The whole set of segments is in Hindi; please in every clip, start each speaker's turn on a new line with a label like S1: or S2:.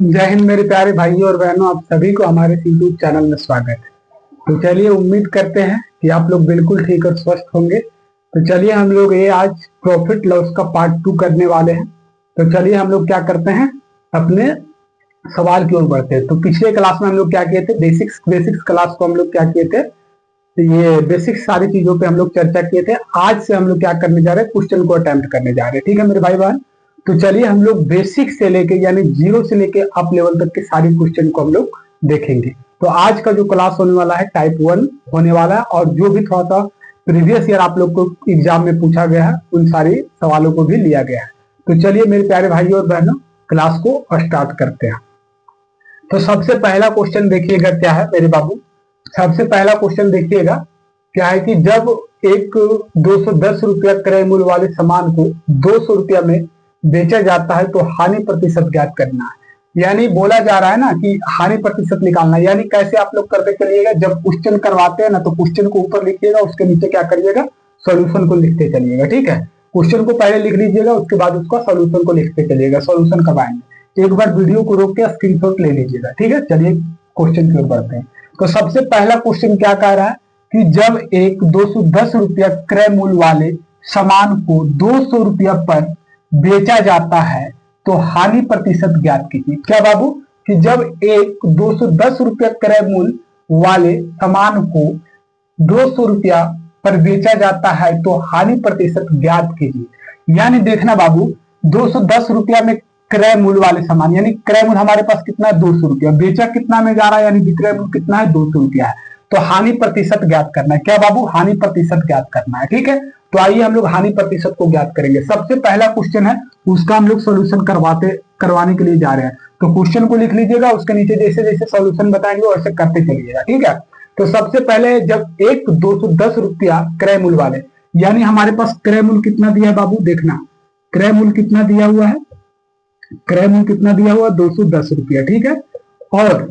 S1: जय हिंद मेरे प्यारे भाइयों और बहनों, आप सभी को हमारे यूट्यूब चैनल में स्वागत है। तो चलिए, उम्मीद करते हैं कि आप लोग बिल्कुल ठीक और स्वस्थ होंगे। तो चलिए हम लोग ये आज प्रॉफिट लॉस का पार्ट 2 करने वाले हैं। तो चलिए हम लोग क्या करते हैं, अपने सवाल की ओर बढ़ते हैं। तो पिछले क्लास में हम लोग क्या किए थे, बेसिक्स क्लास को हम लोग क्या किए थे, ये बेसिक्स सारी चीजों पे हम लोग चर्चा किए थे। आज से हम लोग क्या करने जा रहे हैं, क्वेश्चन को अटेम्प्ट करने जा रहे हैं। ठीक है मेरे भाई बहन, तो चलिए हम लोग बेसिक से लेके यानी 0 से लेके अप लेवल तक के सारी क्वेश्चन को हम लोग देखेंगे। तो आज का जो क्लास होने वाला है टाइप 1 होने वाला है, और जो भी थोड़ा सा प्रीवियस ईयर आप लोग को एग्जाम में पूछा गया है उन सारी सवालों को भी लिया गया है। तो चलिए मेरे प्यारे भाइयों और बहनों, क्लास को स्टार्ट करते हैं। तो सबसे पहला क्वेश्चन देखिएगा क्या है मेरे बाबू। सबसे पहला क्वेश्चन देखिएगा क्या है कि जब एक 210 रुपया क्रय मूल्य वाले सामान को 200 रुपया में बेचा जाता है तो हानि प्रतिशत ज्ञात करना है। यानी बोला जा रहा है ना कि हानि प्रतिशत निकालना है। यानी कैसे आप लोग करते चलिएगा, जब क्वेश्चन करवाते हैं ना तो क्वेश्चन को ऊपर लिखिएगा, उसके नीचे क्या करिएगा, सॉल्यूशन को लिखते चलिएगा। ठीक है, क्वेश्चन को पहले लिख लीजिएगा, उसके बाद उसका सॉल्यूशन को लिखते चलिएगा। सॉल्यूशन कब आएंगे, एक बार वीडियो को रोक के स्क्रीनशॉट ले लीजिएगा। ठीक है, चलिए क्वेश्चन की ओर बढ़ते हैं। तो सबसे पहला क्वेश्चन क्या कह रहा है कि जब एक 210 रुपया क्रय मूल्य वाले सामान को 200 रुपया पर बेचा जाता है तो हानि प्रतिशत ज्ञात कीजिए। क्या बाबू, कि जब एक 210 रुपया क्रय मूल्य वाले सामान को 200 रुपया पर बेचा जाता है तो हानि प्रतिशत ज्ञात कीजिए। यानी देखना बाबू, 210 रुपया में क्रय मूल्य वाले सामान, यानी क्रय मूल्य हमारे पास कितना है, 200 रुपया, बेचा कितना में जा रहा है, यानी विक्रय मूल्य कितना है, 200 रुपया है। तो हानि प्रतिशत ज्ञात करना है। क्या बाबू, हानि प्रतिशत ज्ञात करना है। ठीक है, तो आइए हम लोग हानि प्रतिशत को ज्ञात करेंगे। सबसे पहला क्वेश्चन है, उसका हम लोग सोल्यूशन करवाने के लिए जा रहे हैं। तो क्वेश्चन को लिख लीजिएगा, उसके नीचे जैसे जैसे सोल्यूशन बताएंगे वैसे करते चलिएगा। ठीक है, तो सबसे पहले जब एक 210 रुपया क्रय मूल्य वाले, यानी हमारे पास क्रय मूल्य कितना दिया है बाबू, देखना क्रय मूल्य कितना दिया हुआ है, क्रय मूल्य कितना दिया हुआ है, 210 रुपया। ठीक है, और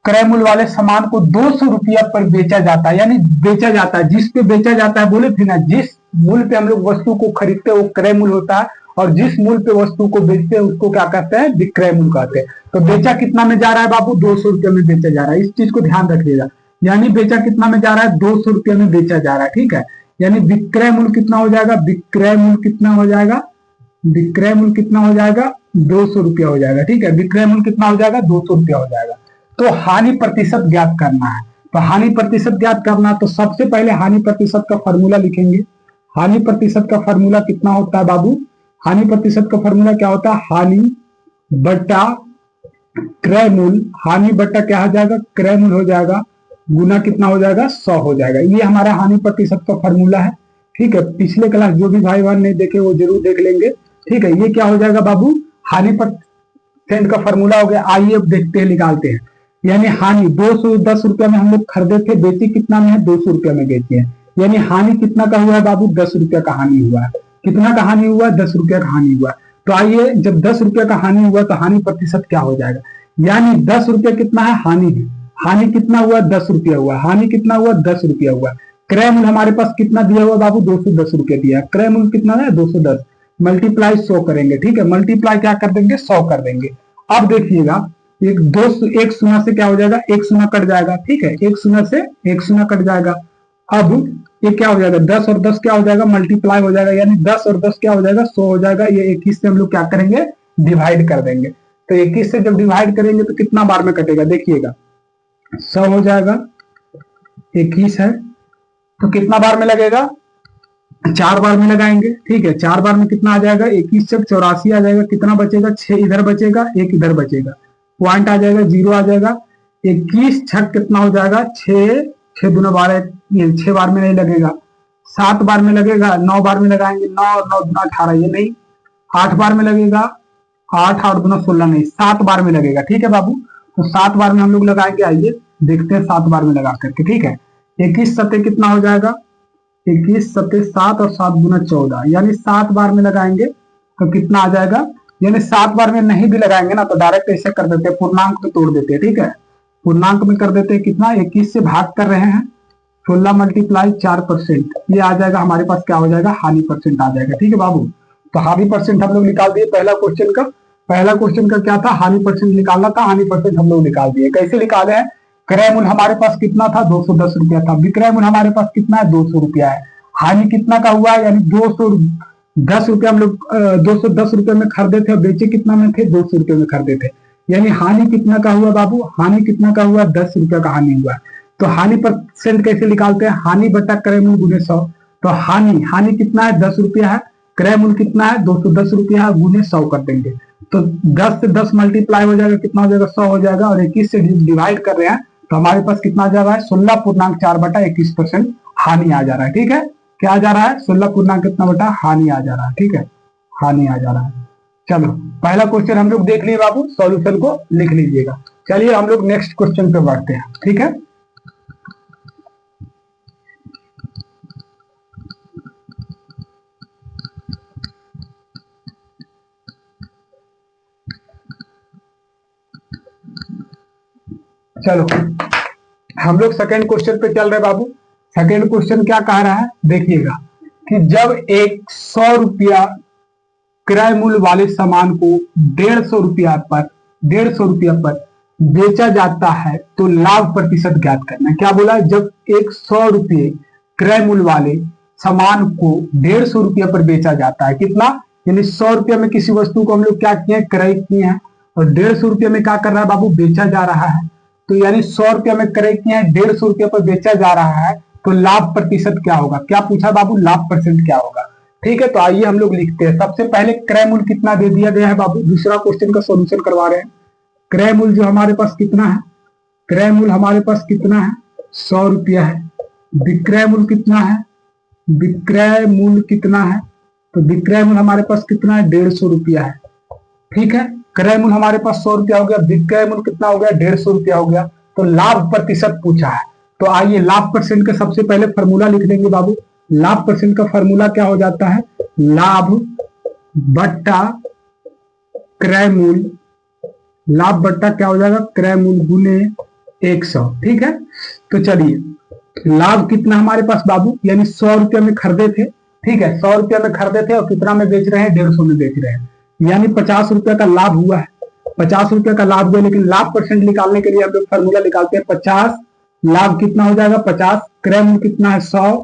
S1: क्रय मूल्य वाले सामान को 200 रुपया पर बेचा जाता है, यानी बेचा जाता है, जिस पे बेचा जाता है, बोले थे ना, जिस मूल्य पे हम लोग वस्तु को खरीदते हैं वो क्रय मूल्य होता है, और जिस मूल्य पे वस्तु को बेचते हैं उसको क्या कहते हैं, विक्रय मूल्य कहते हैं। तो बेचा कितना में जा रहा है बाबू, 200 रुपया में बेचा जा रहा है। इस चीज को ध्यान रखिएगा, यानी बेचा कितना में जा रहा है, 200 रुपया में बेचा जा रहा है। ठीक है, यानी विक्रय मूल्य कितना हो जाएगा, विक्रय मूल्य कितना हो जाएगा, विक्रय मूल्य कितना हो जाएगा, 200 रुपया हो जाएगा। ठीक है, विक्रय मूल्य कितना हो जाएगा, 200 रुपया हो जाएगा। तो हानि प्रतिशत ज्ञात करना है। तो हानि प्रतिशत ज्ञात करना, तो सबसे पहले हानि प्रतिशत का फॉर्मूला लिखेंगे। हानि प्रतिशत का फॉर्मूला कितना होता है बाबू, हानि प्रतिशत का फॉर्मूला क्या होता है, हानि बट्टा क्रय मूल्य, हानि बट्टा क्या हो जाएगा, क्रय मूल्य हो जाएगा, गुना कितना हो जाएगा, 100 हो जाएगा। ये हमारा हानि प्रतिशत का फॉर्मूला है। ठीक है, पिछले क्लास जो भी भाई बहन नहीं देखे वो जरूर देख लेंगे। ठीक है, ये क्या हो जाएगा बाबू, हानि प्रतिशत का फॉर्मूला हो गया। आइए अब देखते हैं, निकालते हैं। यानी हानि 210 रुपया में हम लोग खरीदे थे, बेची कितना में है, 200 रुपया में बेचे हैं। यानी हानि कितना का हुआ है बाबू, 10 रुपया का हानि हुआ है। कितना का हानि हुआ, 10 रुपया का हानि हुआ। तो आइए, जब 10 रुपया का हानि हुआ तो हानि प्रतिशत क्या हो जाएगा, यानी 10 रुपया कितना है, हानि है। हानि कितना हुआ, 10 रुपया हुआ। हानि कितना हुआ, 10 रुपया हुआ। क्रय मूल्य हमारे पास कितना दिया हुआ बाबू, 210 रुपया दिया। क्रय मूल्य कितना है, 210, मल्टीप्लाई 100 करेंगे। ठीक है, मल्टीप्लाई क्या कर देंगे, 100 कर देंगे। अब देखिएगा, एक शून्य से क्या हो जाएगा, एक शून्य कट जाएगा। ठीक है, एक शून्य से एक शून्य कट जाएगा। अब ये क्या हो जाएगा, 10 और 10 क्या हो जाएगा, मल्टीप्लाई हो जाएगा, यानी 10 और 10 क्या हो जाएगा, 100 हो जाएगा। ये 21 से हम लोग क्या करेंगे, डिवाइड कर देंगे। तो 21 से जब डिवाइड करेंगे तो कितना बार में कटेगा, देखिएगा 100 हो जाएगा, 21 है तो कितना बार में लगेगा, 4 बार में लगाएंगे। ठीक है, 4 बार में कितना आ जाएगा, 21 से 84 आ जाएगा। कितना बचेगा, 6 इधर बचेगा, 1 इधर बचेगा, पॉइंट आ जाएगा, 0 आ जाएगा। 21 छक कितना हो जाएगा, 6, 6 दूना 12, 6 बार में नहीं लगेगा, 7 बार में लगेगा, 9 बार में लगाएंगे, 9 और 9 दूना 18, ये नहीं, 8 बार में लगेगा, 8 और दूना 16 नहीं, 7 बार में लगेगा। ठीक है बाबू, तो 7 बार में हम लोग लगाएंगे। आइए देखते हैं 7 बार में लगा करके। ठीक है, 21 सत्ते कितना हो जाएगा, 21 सत्ते 7 और 7 दूना 14, यानी 7 बार में लगाएंगे तो कितना आ जाएगा, यानी 7 बार में नहीं भी लगाएंगे ना तो डायरेक्ट ऐसे कर देते हैं, पूर्णांक पे तोड़ देते हैं। ठीक है, पूर्णांक में कर देते हैं, कितना, 21 से भाग कर रहे हैं, 16 मल्टीप्लाई 4%, ये आ जाएगा हमारे पास, क्या हो जाएगा, हानि परसेंट आ जाएगा। ठीक है बाबू, तो हानि परसेंट हम लोग निकाल दिए पहला क्वेश्चन का। पहला क्वेश्चन का क्या था, हानि परसेंट निकालना था, हानि परसेंट हम लोग निकाल दिए। कैसे निकाले हैं, क्रय मूल्य हमारे पास कितना था, 210 रुपया था, विक्रय मूल्य हमारे पास कितना है, 200 रुपया है, हानि कितना का हुआ है, यानी 210 रुपया हम लोग 210 रुपये में खरीदे थे और बेचे कितना में थे, 200 रुपये में खरीदे थे, यानी हानि कितना का हुआ बाबू, हानि कितना का हुआ, 10 रुपया का हानि हुआ। तो हानि परसेंट कैसे निकालते हैं, हानि बटा क्रय मूल्य गुने 100। तो हानि कितना है, 10 रुपया है, क्रय मूल्य कितना है, 210 रुपया है, गुने 100 कर देंगे। तो 10 से 10 मल्टीप्लाई हो जाएगा, कितना हो जाएगा, 100 हो जाएगा, और 21 से डिवाइड कर रहे हैं तो हमारे पास कितना आ जा रहा है, 16.4 बटा 21% हानि आ जा रहा है। ठीक है, क्या आ जा रहा है, 16 कितना बटा हानि आ जा रहा है। ठीक है, हानि आ जा रहा है। चलो पहला क्वेश्चन हम लोग देख लिए बाबू, सॉल्यूशन को लिख लीजिएगा। चलिए हम लोग नेक्स्ट क्वेश्चन पे बढ़ते हैं। ठीक है, चलो हम लोग सेकेंड क्वेश्चन पे चल रहे बाबू। सेकेंड क्वेश्चन क्या कह रहा है, देखिएगा कि जब 100 रुपया क्रय मूल्य वाले सामान को 150 रुपया पर बेचा जाता है तो लाभ प्रतिशत ज्ञात करना है। क्या बोला है, जब 100 रुपये क्रय मूल्य वाले सामान को 150 रुपया पर बेचा जाता है, कितना, यानी 100 रुपया में किसी वस्तु को हम लोग क्या किए, क्रय किए हैं, और 150 रुपया में क्या कर रहा है बाबू, बेचा जा रहा है। तो यानी 100 रुपया में क्रय किए हैं, 150 रुपया पर बेचा जा रहा है, तो लाभ प्रतिशत क्या होगा, क्या पूछा बाबू, लाभ परसेंट क्या होगा। ठीक है, तो आइए हम लोग लिखते हैं। सबसे पहले क्रय मूल्य कितना दे दिया गया है बाबू, दूसरा क्वेश्चन का सॉल्यूशन करवा रहे हैं। क्रय मूल्य जो हमारे पास कितना है, क्रय मूल्य हमारे पास कितना है, 100 रुपया है। विक्रय मूल्य कितना है, विक्रय मूल्य कितना है, तो विक्रय मूल्य हमारे पास कितना है, 150 रुपया है। ठीक है, क्रय मूल्य हमारे पास 100 रुपया हो गया, विक्रय मूल्य कितना हो गया, 150 रुपया हो गया। तो लाभ प्रतिशत पूछा है, तो आइए लाभ परसेंट का सबसे पहले फॉर्मूला लिख देंगे बाबू। लाभ परसेंट का फॉर्मूला क्या हो जाता है, लाभ बट्टा क्रय मूल्य, लाभ बट्टा क्या हो जाएगा, क्रय मूल्य गुने 100। ठीक है, तो चलिए लाभ कितना हमारे पास बाबू, यानी 100 रुपया में खरीदे थे। ठीक है, 100 रुपया में खरीदे थे और कितना में बेच रहे हैं, 150 में बेच रहे हैं, यानी 50 रुपया का लाभ हुआ है। 50 रुपया का लाभ हुआ, लेकिन लाभ परसेंट निकालने के लिए हम लोग फॉर्मूला निकालते हैं 50, लाभ कितना हो जाएगा 50, क्रय मूल्य कितना है 100,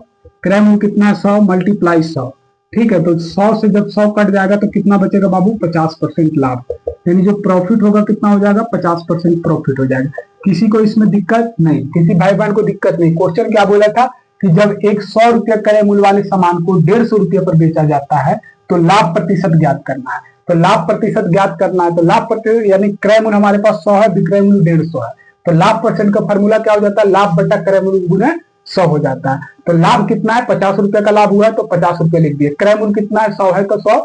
S1: क्रय मूल्य कितना है 100 मल्टीप्लाई 100। ठीक है, तो 100 से जब 100 कट जाएगा तो कितना बचेगा बाबू, 50% लाभ, यानी जो प्रॉफिट होगा कितना हो जाएगा, 50% प्रॉफिट हो जाएगा। किसी को इसमें दिक्कत नहीं, किसी भाई बहन को दिक्कत नहीं। क्वेश्चन क्या बोला था कि जब 100 रुपया क्रय मूल्य वाले सामान को 150 रुपया पर बेचा जाता है तो लाभ प्रतिशत ज्ञात करना है। तो लाभ प्रतिशत ज्ञात करना है, तो लाभ प्रतिशत यानी क्रय मूल्य हमारे पास 100 है, विक्रय मूल्य 150 है, तो लाभ परसेंट का फॉर्मूला क्या हो जाता है, लाभ बटा क्रय मूल्य गुने 100 हो जाता है। तो लाभ कितना है, 50 रुपया का लाभ हुआ है तो 50 रुपया लिख दिए, क्रय मूल्य कितना है 100 है तो 100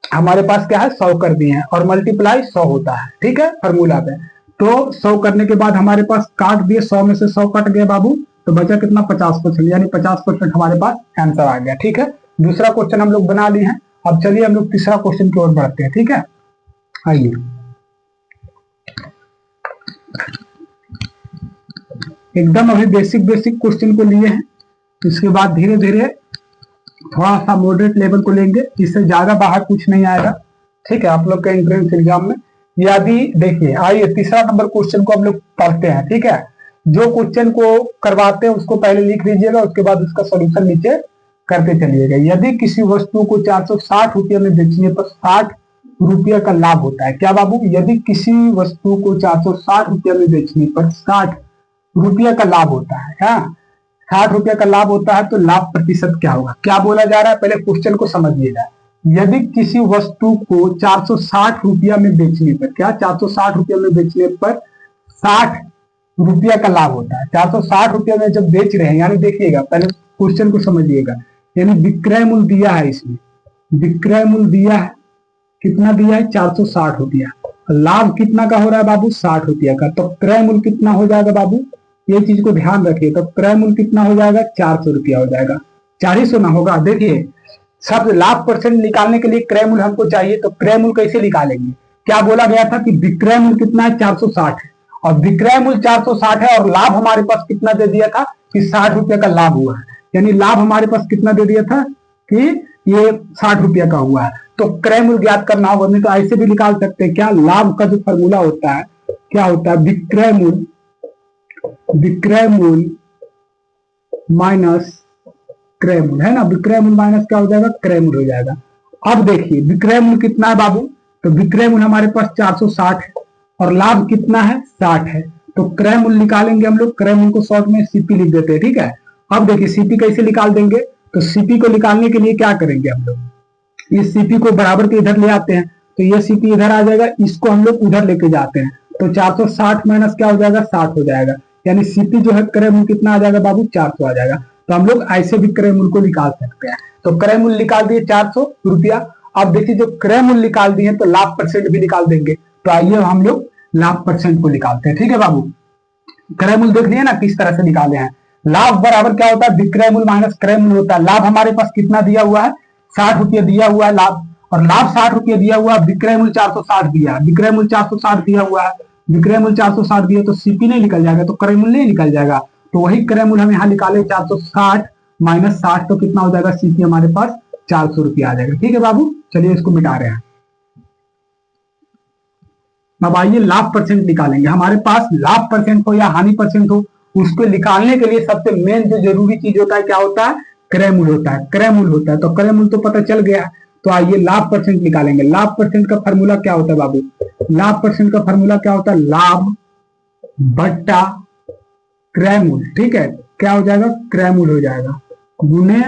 S1: हमारे पास क्या है 100 कर दिए हैं, और मल्टीप्लाई 100 होता है। ठीक है, फॉर्मूला पे तो 100 करने के बाद हमारे पास काट दिए, 100 में से 100 कट गए बाबू, तो बचा कितना 50%, यानी 50% हमारे पास आंसर आ गया। ठीक है, दूसरा क्वेश्चन हम लोग बना लिए हैं। अब चलिए हम लोग तीसरा क्वेश्चन की ओर बढ़ते हैं। ठीक है, आइए एकदम अभी बेसिक क्वेश्चन को लिए हैं, इसके बाद धीरे धीरे थोड़ा सा मॉडरेट लेवल को लेंगे, इससे ज्यादा बाहर कुछ नहीं आएगा। ठीक है, आप लोग के एंट्रेंस एग्जाम में। यदि देखिए, आइए तीसरा नंबर क्वेश्चन को हम लोग पढ़ते हैं। ठीक है, जो क्वेश्चन को करवाते हैं उसको पहले लिख लीजिएगा, उसके बाद उसका सोल्यूशन नीचे करते चलिएगा। यदि किसी वस्तु को 460 रुपये में बेचने पर 60 रुपये का लाभ होता है, क्या बाबू, यदि किसी वस्तु को 460 रुपये में बेचने पर 60 रुपये का लाभ होता है, हाँ 60 रुपये का लाभ होता है, तो लाभ प्रतिशत क्या होगा, क्या बोला जा रहा है, पहले क्वेश्चन को समझिएगा। यदि किसी वस्तु को 460 रुपया में बेचने पर, क्या 460 रुपये में बेचने पर 60 रुपया का लाभ होता है, 460 रुपये में जब बेच रहे हैं, यानी देखिएगा पहले क्वेश्चन को समझिएगा, यानी विक्रय मूल्य दिया है, इसमें विक्रय मूल्य दिया है, कितना दिया है 460 रुपया, लाभ कितना का हो रहा है बाबू 60 रुपया का, तो क्रय मूल्य कितना हो जाएगा बाबू, ये चीज को ध्यान रखिए, तो क्रय मूल्य कितना हो जाएगा 400 रुपया हो जाएगा, 400 ना होगा। देखिए सब लाभ परसेंट निकालने के लिए क्रय मूल्य हमको चाहिए, तो क्रय मूल्य कैसे निकालेंगे, क्या बोला गया था कि विक्रय मूल्य कितना है 460 है, और विक्रय मूल्य 460 है, और लाभ हमारे पास कितना दे दिया था कि 60 रुपया का लाभ हुआ है, यानी लाभ हमारे पास कितना दे दिया था कि ये 60 रुपया का हुआ है। तो क्रय मूल्य ज्ञात करना होगा, नहीं तो ऐसे भी निकाल सकते हैं। क्या लाभ का जो फॉर्मूला होता है क्या होता है, विक्रय मूल्य माइनस क्रय मूल्य, है ना। विक्रय मूल्य माइनस क्या हो जाएगा, क्रय मूल्य हो जाएगा। अब देखिए विक्रय मूल्य कितना है बाबू, तो विक्रय मूल्य हमारे पास 460 है और लाभ कितना है 60 है। तो क्रय मूल्य निकालेंगे हम लोग, क्रय मूल्य को शॉर्ट में सीपी लिख देते हैं, ठीक है। अब देखिए सीपी कैसे निकाल देंगे, तो सीपी को निकालने के लिए क्या करेंगे हम लोग, इस सीपी को बराबर के इधर ले आते हैं, तो ये सीपी इधर आ जाएगा, इसको हम लोग उधर लेके जाते हैं, तो 460 माइनस क्या हो जाएगा 60 हो जाएगा, यानी सीपी जो है क्रय मूल्य कितना आ जाएगा बाबू 400 आ जाएगा। तो हम लोग ऐसे भी क्रय मूल्य को निकाल सकते हैं। तो क्रय मूल्य निकाल दिए 400 रुपया। अब देखिए जो क्रय मूल्य निकाल दिए तो लाभ परसेंट भी निकाल देंगे, तो आइए हम लोग लाभ परसेंट को निकालते हैं, ठीक है बाबू। क्रय मूल्य देख लिए ना किस तरह से निकाले हैं। लाभ बराबर क्या होता है, विक्रय मूल्य माइनस क्रय मूल्य होता है। लाभ हमारे पास कितना दिया हुआ है 60 रुपये दिया हुआ है लाभ, और लाभ 60 रुपये दिया हुआ है, विक्रय मूल्य 460 दिया है, विक्रय मूल्य 460 दिया हुआ है, विक्रय मूल्य 460 दिया, तो सीपी नहीं निकल जाएगा, तो क्रय मूल्य नहीं निकल जाएगा। तो वही क्रय मूल्य हम यहाँ निकाले 460 माइनस 60, तो कितना हो जाएगा सीपी हमारे पास 400 रुपया आ जाएगा, ठीक है बाबू। चलिए इसको मिटा रहे हैं। अब आइए लाभ परसेंट निकालेंगे। हमारे पास लाभ परसेंट हो या हानि परसेंट हो, उसको निकालने के लिए सबसे मेन जो जरूरी चीज होता है क्या होता है, क्रय मूल्य होता है, क्रय मूल्य होता है। तो क्रय मूल्य तो पता चल गया, तो आइए लाभ परसेंट निकालेंगे। लाभ परसेंट का फॉर्मूला क्या होता है बाबू, लाभ परसेंट का फॉर्मूला क्या होता है, लाभ बट्टा क्रय मूल्य, ठीक है। क्या हो जाएगा, क्रय मूल्य हो जाएगा गुने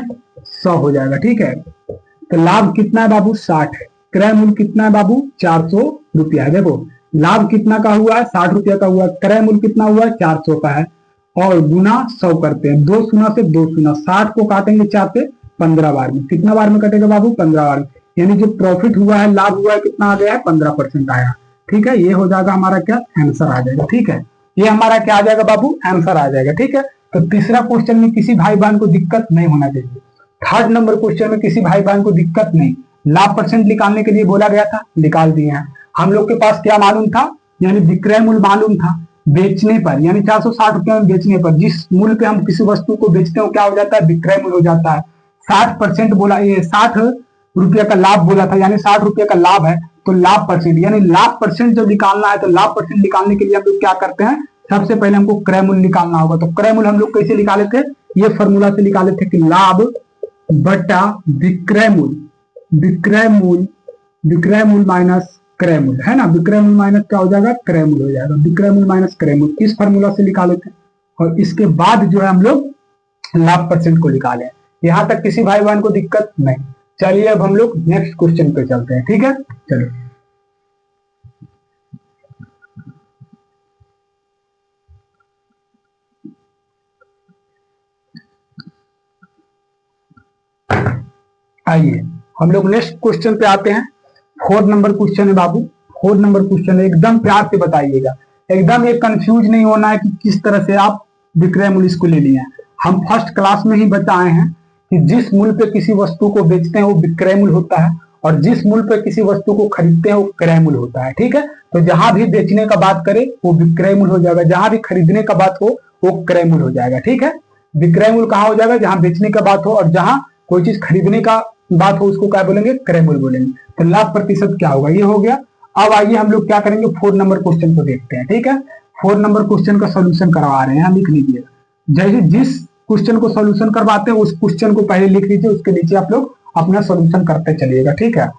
S1: 100 हो जाएगा, ठीक है। तो लाभ कितना है बाबू 60 है, क्रय मूल्य कितना है बाबू 400 रुपया। देखो लाभ कितना का हुआ है 60 रुपया का हुआ, क्रय मूल्य कितना हुआ है 400 का है, और गुना 100 करते हैं, 2 शून्य से 2 शून्य, 60 को काटेंगे 4 से 15 बार में, कितना बार में कटेगा बाबू 15 बार में, यानी जो प्रॉफिट हुआ है लाभ हुआ है कितना आ गया है 15% आया, ठीक है। ये हो जाएगा हमारा क्या आंसर आ जाएगा, ठीक है। ये हमारा क्या आ जाएगा बाबू आंसर आ जाएगा, ठीक है। तो तीसरा क्वेश्चन में किसी भाई बहन को दिक्कत नहीं होना चाहिए। थर्ड नंबर क्वेश्चन में किसी भाई बहन को दिक्कत नहीं, लाभ परसेंट निकालने के लिए बोला गया था, निकाल दिए हैं। हम लोग के पास क्या मालूम था, यानी विक्रय मूल्य मालूम था, बेचने पर यानी 460 रुपए में बेचने पर जिस मूल्य पे हम किसी वस्तु को बेचते हो क्या हो जाता है, विक्रय मूल्य हो जाता है। 60% बोला, ये 60 रुपये का लाभ बोला था, यानी 60 रुपये का लाभ है, तो लाभ परसेंट यानी लाभ परसेंट जब निकालना है तो लाभ परसेंट निकालने के लिए हम लोग क्या करते हैं, सबसे पहले हमको क्रय मूल्य निकालना होगा। तो क्रय मूल्य हम लोग कैसे निकाले थे, ये फॉर्मूला से निकाले थे कि लाभ बटा विक्रय मूल्य, विक्रय मूल्य माइनस क्रय मूल्य, है ना। विक्रय मूल्य माइनस क्या हो जाएगा, क्रय मूल्य हो जाएगा, विक्रय मूल्य माइनस क्रय मूल्य, इस फॉर्मूला से निकाले थे। और इसके बाद जो है हम लोग लाभ परसेंट को निकाले। यहां तक किसी भाई बहन को दिक्कत नहीं। चलिए अब हम लोग नेक्स्ट क्वेश्चन पे चलते हैं, ठीक है। चलो आइए हम लोग नेक्स्ट क्वेश्चन पे आते हैं। 4 नंबर क्वेश्चन है बाबू, 4 नंबर क्वेश्चन है, एकदम प्यार से बताइएगा, एकदम ये कंफ्यूज नहीं होना है कि किस तरह से आप विक्रय मूल्य इसको ले लिए हैं। हम फर्स्ट क्लास में ही बताए हैं कि जिस मूल्य पे किसी वस्तु को बेचते हैं वो विक्रय मूल्य होता है, और जिस मूल्य पे किसी वस्तु को खरीदते हैं वो क्रय मूल्य होता है, ठीक है। तो जहां भी बेचने का बात करें वो विक्रय मूल्य हो जाएगा, जहां भी खरीदने का बात हो वो क्रय मूल्य हो जाएगा, ठीक है। विक्रय मूल्य कहाँ हो जाएगा, जहां बेचने का बात हो, और जहां कोई चीज खरीदने का बात हो उसको क्या बोलेंगे, क्रय मूल्य बोलेंगे। तो लाभ प्रतिशत क्या होगा, ये हो गया। अब आइए हम लोग क्या करेंगे, 4 नंबर क्वेश्चन को देखते हैं, ठीक है। 4 नंबर क्वेश्चन का सॉल्यूशन करवा रहे हैं, लिख लीजिए। जैसे जिस क्वेश्चन को सॉल्यूशन करवाते हैं उस क्वेश्चन को पहले लिख लीजिए, उसके नीचे आप लोग अपना सॉल्यूशन करते चलिएगा, ठीक है।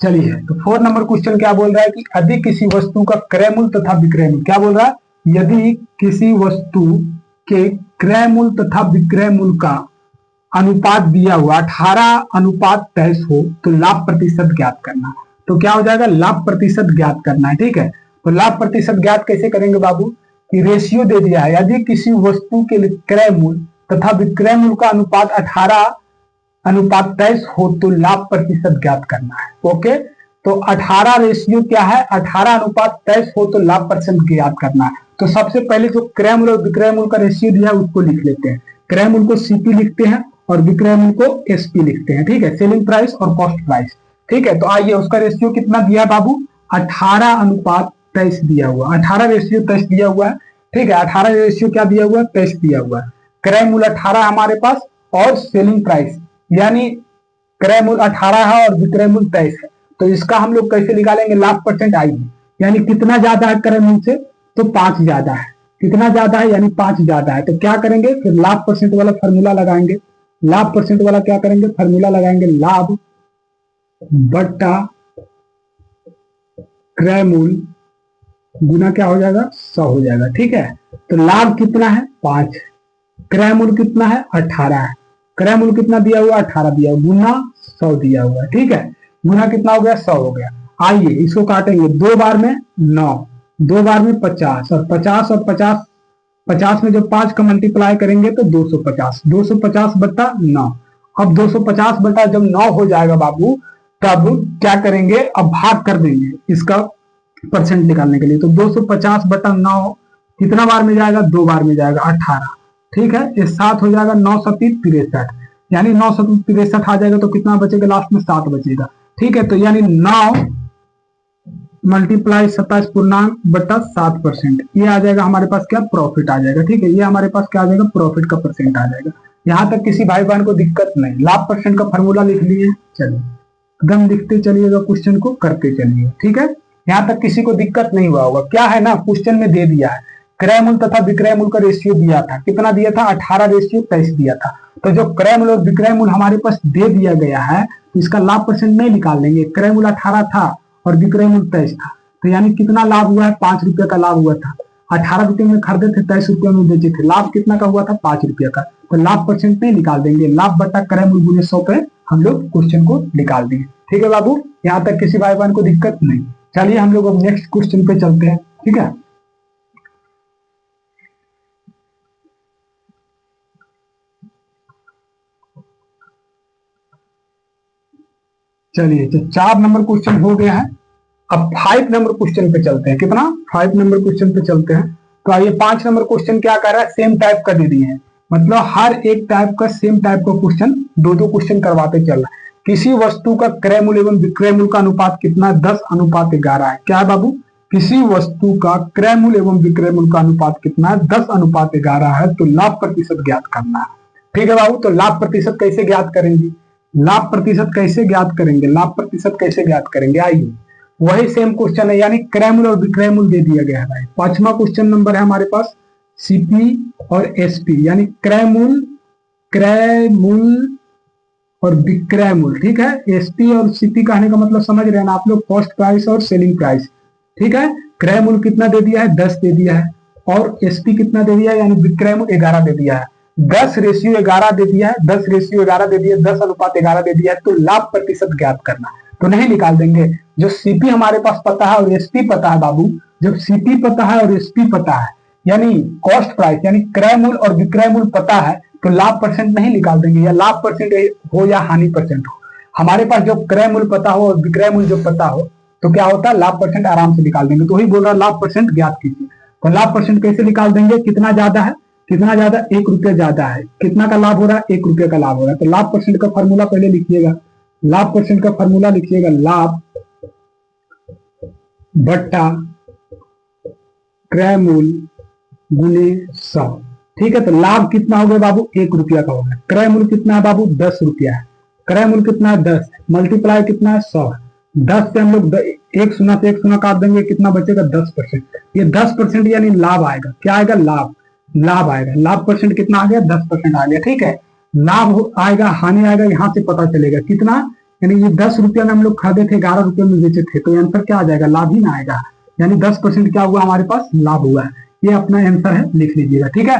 S1: चलिए तो 4 नंबर क्वेश्चन क्या बोल रहा है कि यदि किसी वस्तु का क्रय मूल्य तथा विक्रय मूल्य, क्या बोल रहा है, यदि किसी वस्तु के क्रय मूल्य तथा विक्रय मूल्य का अनुपात दिया हुआ 18:23 हो तो लाभ प्रतिशत ज्ञात करना। तो क्या हो जाएगा, लाभ प्रतिशत ज्ञात करना है, ठीक है। तो लाभ प्रतिशत ज्ञात कैसे करेंगे बाबू, कि रेशियो दे दिया है, यदि किसी वस्तु के क्रय मूल्य तथा विक्रय मूल्य का अनुपात 18:23 हो तो लाभ प्रतिशत ज्ञात करना है, ओके। तो 18 रेशियो क्या है, 18:23 हो तो लाभ प्रतिशत ज्ञात करना है। तो सबसे पहले जो क्रय मूल्य और विक्रय मूल्य का रेशियो दिया है उसको लिख लेते हैं। क्रय मूल्य को सीपी लिखते हैं और विक्रय मूल्य को एसपी लिखते हैं, ठीक है, सेलिंग प्राइस और कॉस्ट प्राइस, ठीक है। तो आइए उसका रेशियो कितना दिया है बाबू, 18:23 दिया हुआ, 18 रेशियो 23 दिया हुआ है, ठीक है। 18 रेशियो क्या दिया हुआ है, 23 दिया हुआ है। क्रय मूल्य 18 हमारे पास, और सेलिंग प्राइस यानी क्रय मूल्य 18 है और विक्रय मूल्य 23 है, तो इसका हम लोग कैसे निकालेंगे लाभ परसेंट? आइए, यानी कितना ज्यादा है क्रय मूल्य से? तो 5 ज्यादा है। कितना ज्यादा है? यानी 5 ज्यादा है। तो क्या करेंगे फिर? लाभ परसेंट वाला फॉर्मूला लगाएंगे। लाभ परसेंट वाला क्या करेंगे? फॉर्मूला लगाएंगे, लाभ बट्टा क्रय मूल्य गुना क्या हो जाएगा? 100 हो जाएगा। ठीक है, तो लाभ कितना है? 5, क्रय मूल्य कितना है? 18 है। क्रय मूल्य कितना दिया हुआ? 18 दिया हुआ, गुना 100 दिया हुआ है। ठीक है, गुना कितना हो गया? 100 हो गया। आइए इसको काटेंगे, 2 बार में 9, 2 बार में 50, और 50 और 50, 50 में जब 5 का मल्टीप्लाई करेंगे तो 250, 250 बटा 9। अब 250 बटा जब 9 हो जाएगा बाबू, तब क्या करेंगे? अब भाग कर देंगे इसका परसेंट निकालने के लिए। तो 250 बटा 9 कितना बार में जाएगा? 2 बार में जाएगा, 18। ठीक है, ये 7 हो जाएगा, 9 सती 63, यानी 9 सती 63 आ जाएगा, तो कितना बचेगा? लास्ट में 7 बचेगा। ठीक है, तो यानी 9 मल्टीप्लाई 27 पूर्णांक बटा 7%, ये आ जाएगा हमारे पास क्या? प्रॉफिट आ जाएगा। ठीक है, ये हमारे पास क्या आ जाएगा? प्रॉफिट का परसेंट आ जाएगा। यहां तक किसी भाई बहन को दिक्कत नहीं? लाभ परसेंट का फॉर्मूला लिख लिए, चलिए एकदम लिखते चलिएगा, क्वेश्चन को करते चलिए। ठीक है, यहां तक किसी को दिक्कत नहीं हुआ होगा? क्या है ना, क्वेश्चन में दे दिया है क्रय मूल्य तथा विक्रय मूल्य का रेशियो दिया था। कितना दिया था? 18:23 दिया था। तो जो क्रय मूल्य और विक्रय मूल्य हमारे पास दे दिया गया है, तो इसका लाभ परसेंट नहीं निकाल लेंगे। क्रय मूल्य 18 था और विक्रय मूल्य 23 था, तो यानी कितना लाभ हुआ है? 5 रुपये का लाभ हुआ था। 18 रुपये में खरीदे थे, 23 रुपये में बेचे थे, लाभ कितना का हुआ था? 5 रुपये का। तो लाभ परसेंट नहीं निकाल देंगे, लाभ बटा क्रय मूल्य गुने 100 पे हम लोग क्वेश्चन को निकाल दिए। ठीक है बाबू, यहाँ तक किसी भाई बहन को दिक्कत नहीं? चलिए हम लोग अब नेक्स्ट क्वेश्चन पे चलते हैं। ठीक है, चलिए, तो 4 नंबर क्वेश्चन हो गया है। अब 5 नंबर क्वेश्चन पे चलते हैं। कितना? 5 नंबर क्वेश्चन पे चलते हैं। तो आइए, 5 नंबर क्वेश्चन क्या कर रहा है? सेम टाइप का दे दिए हैं, मतलब हर एक टाइप का सेम टाइप का क्वेश्चन, 2-2 क्वेश्चन करवाते चल रहा है। किसी वस्तु का क्रय मूल्य एवं विक्रय मूल्य का अनुपात कितना? 10:11 है। क्या है बाबू? किसी वस्तु का क्रय मूल्य एवं विक्रय मूल्य का अनुपात कितना है? 10:11 है। तो लाभ प्रतिशत ज्ञात करना है। ठीक है बाबू, तो लाभ प्रतिशत कैसे ज्ञात करेंगे? लाभ प्रतिशत कैसे ज्ञात करेंगे? लाभ प्रतिशत कैसे ज्ञात करेंगे? आइए, वही सेम क्वेश्चन है, यानी क्रय मूल्य और विक्रय मूल्य दे दिया गया है भाई। 5वां क्वेश्चन नंबर है हमारे पास सीपी और एसपी, यानी क्रय मूल्य और विक्रय मूल्य। ठीक है, एसपी और सीपी कहने का मतलब समझ रहे हैं ना आप लोग? कॉस्ट प्राइस और सेलिंग प्राइस। ठीक है, क्रय मूल्य कितना दे दिया है? 10 दे दिया है, और एसपी कितना दे दिया है? यानी विक्रय मूल्य 11 दे दिया है। 10:11 दे दिया है, 10:11 दे दिया, 10:11 दे दिया है। तो लाभ प्रतिशत ज्ञात करना, तो नहीं निकाल देंगे। जो सीपी हमारे पास पता है और एसपी पता है बाबू, जब सीपी पता है और एसपी पता है, यानी कॉस्ट प्राइस यानी क्रय मूल्य और विक्रय मूल्य पता है, तो लाभ परसेंट नहीं निकाल देंगे। या लाभ परसेंट हो या हानि परसेंट हो, हमारे पास जो क्रय मूल्य पता हो और विक्रय मूल्य जो पता हो, तो क्या होता है? लाभ परसेंट आराम से निकाल देंगे। तो वही बोल रहा लाभ परसेंट ज्ञात कीजिए। तो लाभ परसेंट कैसे निकाल देंगे? कितना ज्यादा है? कितना ज्यादा? 1 रुपया ज्यादा है। कितना का लाभ हो रहा है? 1 रुपये का लाभ हो रहा है। तो लाभ परसेंट का फॉर्मूला पहले लिखिएगा। लाभ परसेंट का फॉर्मूला लिखिएगा, लाभ बट्टा क्रय मूल्य गुने 100। ठीक है, तो लाभ कितना हो गया बाबू? 1 रुपया का हो गया। क्रय मूल्य कितना है बाबू? 10 रुपया है। क्रय मूल्य कितना है? 10, मल्टीप्लाई कितना है? 100। 10 से हम लोग 1 शून्य से 1 शून्य काट देंगे, कितना बचेगा? 10%। ये 10% यानी लाभ आएगा। क्या आएगा? लाभ आएगा। लाभ परसेंट कितना आ गया? 10% आ गया। ठीक है, लाभ आएगा, हानि आएगा, यहां से पता चलेगा कितना, यानी ये 10 रुपया में हम लोग खरीदे थे, 11 रुपये में बेचे थे, तो आंसर क्या आ जाएगा? लाभ ही ना आएगा। यानी 10% क्या हुआ हमारे पास? लाभ हुआ है। ये अपना आंसर है, लिख लीजिएगा। ठीक है,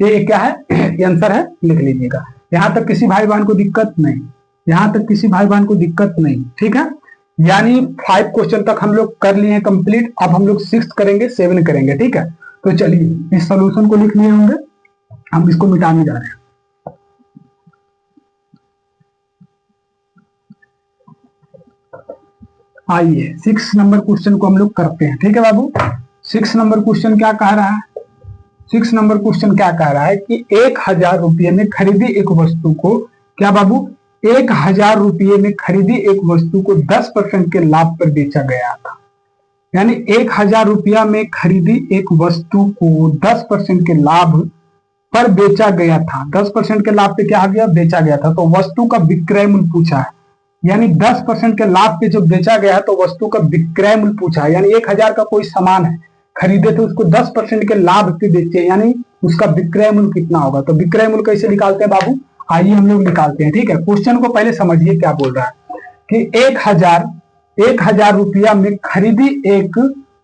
S1: ये क्या है? ये आंसर है, लिख लीजिएगा। यहां तक किसी भाई बहन को दिक्कत नहीं? यहां तक किसी भाई बहन को दिक्कत नहीं? ठीक है, यानी 5 क्वेश्चन तक हम लोग कर लिए हैं कंप्लीट। अब हम लोग 6 करेंगे, 7 करेंगे। ठीक है, तो चलिए इस सॉल्यूशन को लिख लिए होंगे, हम इसको मिटाने जा रहे हैं। आइए 6 नंबर क्वेश्चन को हम लोग करते हैं। ठीक है बाबू, 6 नंबर क्वेश्चन क्या कह रहा है? 6 नंबर क्वेश्चन क्या कह रहा है कि 1000 रुपये में खरीदी एक वस्तु को, क्या बाबू? 1000 रुपये में खरीदी एक वस्तु को 10% के लाभ पर बेचा गया था। यानी 1000 रुपया में खरीदी एक वस्तु को 10% के लाभ पर बेचा गया था। 10% के लाभ पे क्या आ गया? बेचा गया था। तो वस्तु का विक्रय मूल्य पूछा है। यानी 10% के लाभ पे जो बेचा गया है तो वस्तु का विक्रय मूल्य पूछा है। यानी 1000 का कोई सामान है, खरीदे तो उसको 10% के लाभ पे बेचे, यानी उसका विक्रय मूल्य कितना होगा। तो विक्रय मूल्य कैसे निकालते हैं बाबू, आइए हम लोग निकालते हैं। ठीक है, क्वेश्चन को पहले समझिए क्या बोल रहा है कि 1000 रुपया में खरीदी एक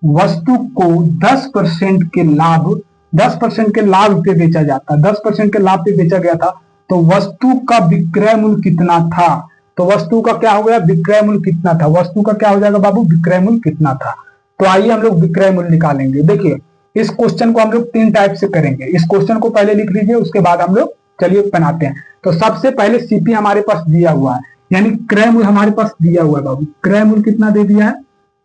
S1: वस्तु को 10% के लाभ पे बेचा जाता है, 10% के लाभ पे बेचा गया था, तो वस्तु का विक्रय मूल्य कितना था। तो वस्तु का क्या हो गया, विक्रय मूल्य कितना था, वस्तु का क्या हो जाएगा बाबू, विक्रय मूल्य कितना था। तो आइए हम लोग विक्रय मूल्य निकालेंगे। देखिए इस क्वेश्चन को हम लोग 3 टाइप से करेंगे। इस क्वेश्चन को पहले लिख लीजिए, उसके बाद हम लोग चलिए बनाते हैं। तो सबसे पहले सीपी हमारे पास दिया हुआ है, यानी क्रय मूल्य हमारे पास दिया हुआ है बाबू। क्रय मूल्य कितना दे दिया है,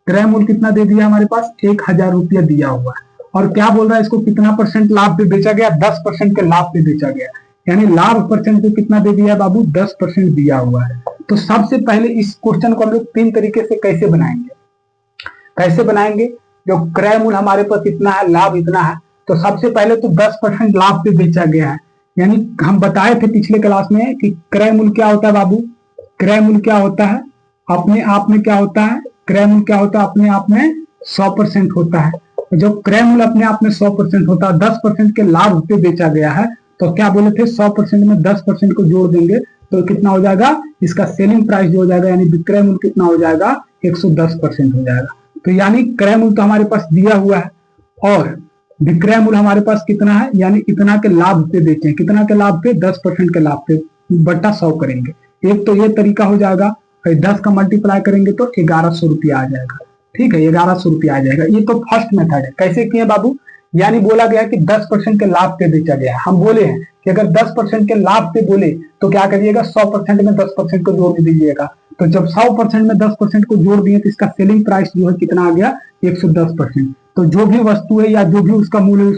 S1: क्रय मूल्य कितना दे दिया हमारे पास, 1000 रुपया दिया हुआ है। और क्या बोल रहा है, इसको कितना परसेंट लाभ पे बेचा गया, 10% के लाभ पे बेचा गया, यानी लाभ परसेंट को कितना दे दिया है बाबू, 10% दिया हुआ है। तो सबसे पहले इस क्वेश्चन को हम लोग 3 तरीके से कैसे बनाएंगे, कैसे बनाएंगे। जो क्रय मूल्य हमारे पास इतना है, लाभ इतना है, तो सबसे पहले तो 10% लाभ पे बेचा गया है। यानी हम बताए थे पिछले क्लास में कि क्रय मूल्य क्या होता है बाबू, क्रय मूल्य क्या होता है, अपने आप में क्या होता है, क्रय मूल्य क्या होता है, अपने आप में 100% होता है। जो क्रय मूल्य अपने आप में 100% होता है, 10% के लाभ पे बेचा गया है, तो क्या बोले थे 100% में 10% को जोड़ देंगे तो कितना हो जाएगा, इसका सेलिंग प्राइस जो हो जाएगा, यानी विक्रय मूल्य कितना हो जाएगा, 110% हो जाएगा। तो यानी क्रय मूल्य तो हमारे पास दिया हुआ है और विक्रय मूल्य हमारे पास कितना है, यानी इतना के लाभ पे बेचे, कितना के लाभ पे, 10% के लाभ पे, बटा 100 करेंगे। एक तो ये तरीका हो जाएगा, फिर 10 का मल्टीप्लाई करेंगे तो 1100 रुपया आ जाएगा। ठीक है, 1100 रुपया आ जाएगा। ये तो फर्स्ट मेथड है। कैसे किए बाबू, यानी बोला गया कि 10% के लाभ पे बेचा गया। हम बोले हैं कि अगर 10% के लाभ पे बोले तो क्या करिएगा, 100% में 10% को जोड़ दीजिएगा। तो जब 100% में 10% को जोड़ दिए तो इसका सेलिंग प्राइस जो है कितना आ गया, 110%। तो जो भी वस्तु है या जो भी उसका मूल्य है